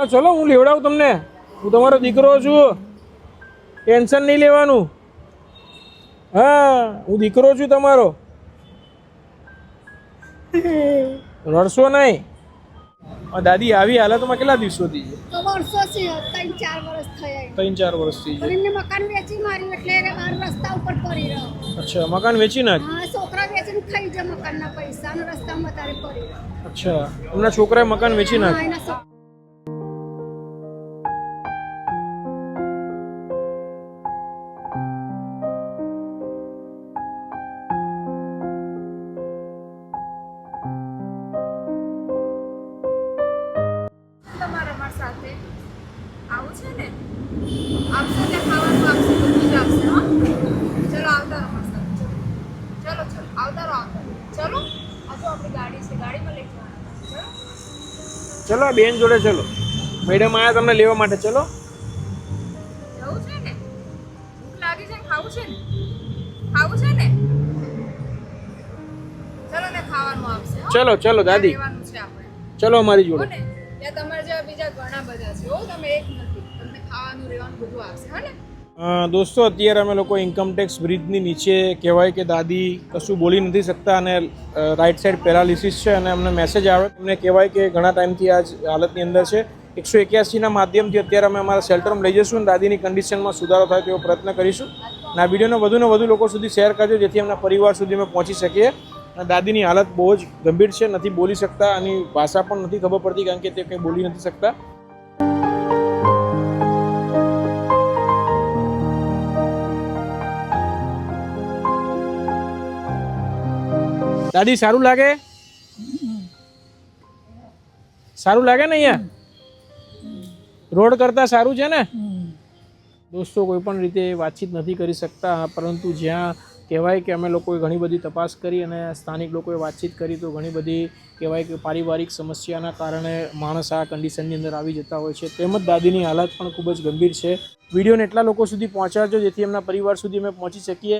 ચલો હું લેવડાવું તમને. હું તમારો દીકરો છું, ટેન્શન નહીં લેવાનું. હા, હું દીકરો છું તમારો, રડશો નહીં. દાદી આવી હાલતમાં કેટલા દિવસોથી છે? તો વર્ષોથી 3-4 વર્ષ થયા. 3-4 વર્ષથી છે. એમને મકાન વેચી માર્યું એટલે એને બહાર રસ્તા ઉપર પડી રહ્યો. અચ્છા, મકાન વેચી નાખ. હા, છોકરા વેચીને ખાઈ જાય મકાનના પૈસા અને રસ્તામાં તારે પડી રહ્યો. અચ્છા, એમના છોકરાએ મકાન વેચી નાખ. હા, એના તમારા મારા સાથે આવું છે ને, આપશે ને ખાવાનું આપશે, બધું જ આપશે. હા, ચલો આવતા રહો મારા સાથે. ચલો આવતા રહો. ચલો આ તો આપણી ગાડી છે, ગાડીમાં લઈ જવાના. ચલો ચલો આ બેન જોડે ચલો. મેડમ આયા તમને લેવા માટે. ચલો જવું છે ને, ભૂખ લાગી છે, ખાવું છે ને, ખાવું છે ને, ચલો ને ખાવાનું આપશે. ચલો ચલો દાદી, રહેવાનું છે આપણે. ચલો અમારી જોડે. હો ને, ત્યાં તમારા જેવા બીજા ઘણા બધા છે. હો, તમે એક નથી, તમને ખાવાનું રહેવાનું બધું આપશે. હા ને. દોસ્તો, અત્યારે અમે લોકો ઇન્કમટેક્સ બ્રિજની નીચે કહેવાય કે દાદી કશું બોલી નથી શકતા અને રાઈટ સાઈડ પેરાલિસિસ છે અને અમને મેસેજ આવે. એમને કહેવાય કે ઘણા ટાઈમથી આ હાલતની અંદર છે. 181ના માધ્યમથી અત્યારે અમે અમારા શેલ્ટરમાં લઈ જઈશું અને દાદીની કન્ડિશનમાં સુધારો થાય તેવો પ્રયત્ન કરીશું. અને આ વિડીયોને વધુને વધુ લોકો સુધી શેર કરજો જેથી એમના પરિવાર સુધી અમે પહોંચી શકીએ. અને દાદીની હાલત બહુ જ ગંભીર છે, નથી બોલી શકતા, આની ભાષા પણ નથી ખબર પડતી કારણ કે તે કંઈ બોલી નથી શકતા. દાદી સારું લાગે? સારું લાગે ને? અહીંયા રોડ કરતા સારું છે ને? દોસ્તો, કોઈ પણ રીતે વાતચીત નથી કરી શકતા, પરંતુ જ્યાં કહેવાય કે અમે લોકોએ ઘણી બધી તપાસ કરી અને સ્થાનિક લોકોએ વાતચીત કરી તો ઘણી બધી કહેવાય કે પારિવારિક સમસ્યાના કારણે માણસ આ કન્ડિશનની અંદર આવી જતા હોય છે. તેમજ દાદીની હાલત પણ ખૂબ જ ગંભીર છે. વિડીયોને એટલા લોકો સુધી પહોંચાડજો જેથી એમના પરિવાર સુધી અમે પહોંચી શકીએ.